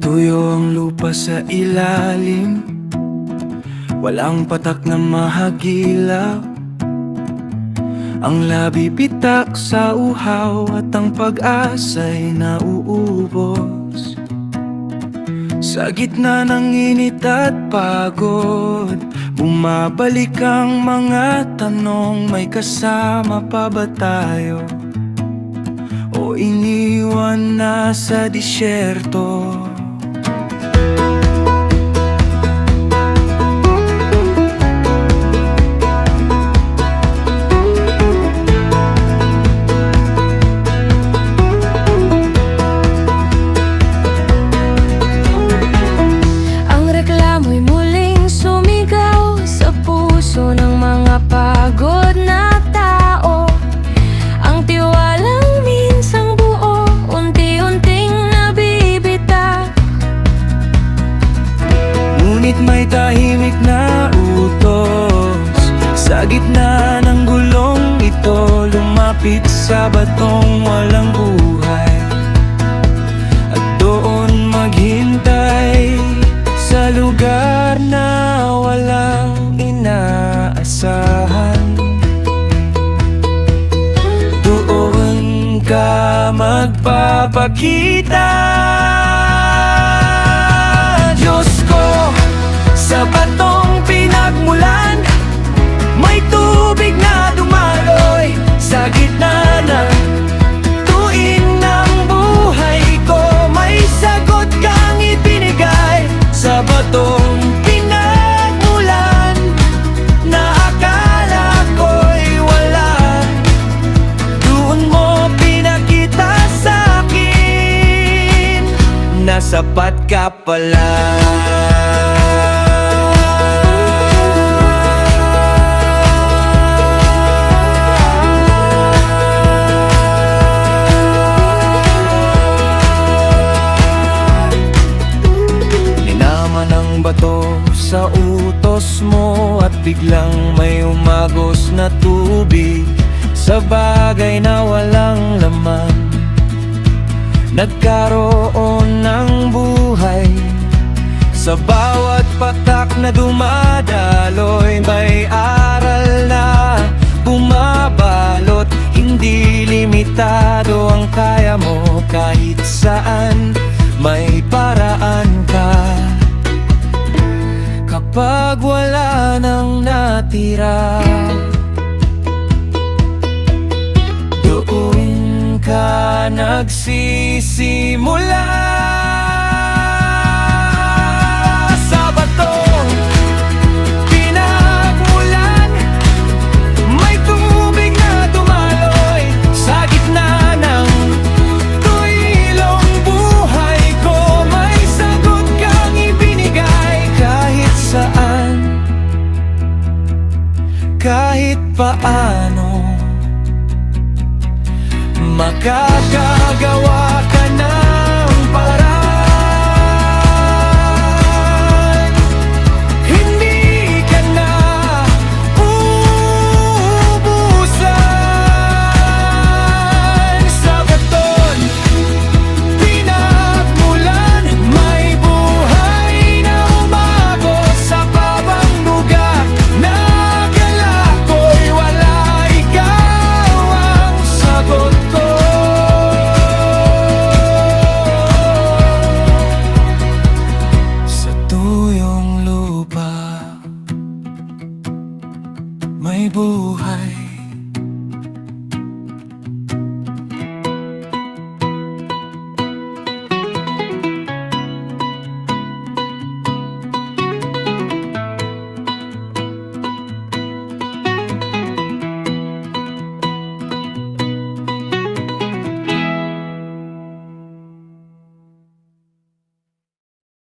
Tuyo ang lupa sa ilalim, walang patak na mahagilaw. Ang labi pitak sa uhaw at ang pag-asa'y nauubos. Sa gitna ng init at pagod, bumabalik ang mga tanong, may kasama pa ba tayo? O iniwan na sa disyerto? May tahimik na utos sa gitna ng gulong ito, lumapit sa batong walang buhay at doon maghintay sa lugar na walang inaasahan. Doon ka magpapakita, Diyos ko. Sa batong pinagmulan, may tubig na dumaloy sa gitna ng tuin ng buhay ko. May sagot kang ibinigay sa batong pinagmulan na akala ko'y wala. Doon mo pinakita sa'kin na sapat ka pala. Bato sa utos mo at biglang may umagos na tubig sa bagay na walang laman. Nagkaroon ng buhay sa bawat patak na dumadaloy. May aral na bumabalot, hindi limitado ang kaya mo. Kahit saan may paraan ka. Kapag wala nang natira, doon ka nagsisimula. Sa batong pinagmulan, may tubig na dumaloy sa gitna ng tuilong buhay ko. May sagot kang ibinigay kahit saan, kahit paano. Makakagawa ka ng paraan, hindi ka na uubusan. Sa baton pinagmulan, may buhay na umabot sa babang lugar na akala ko'y wala. Ikaw ang sagot ko. Sa tuyong lupa may buhay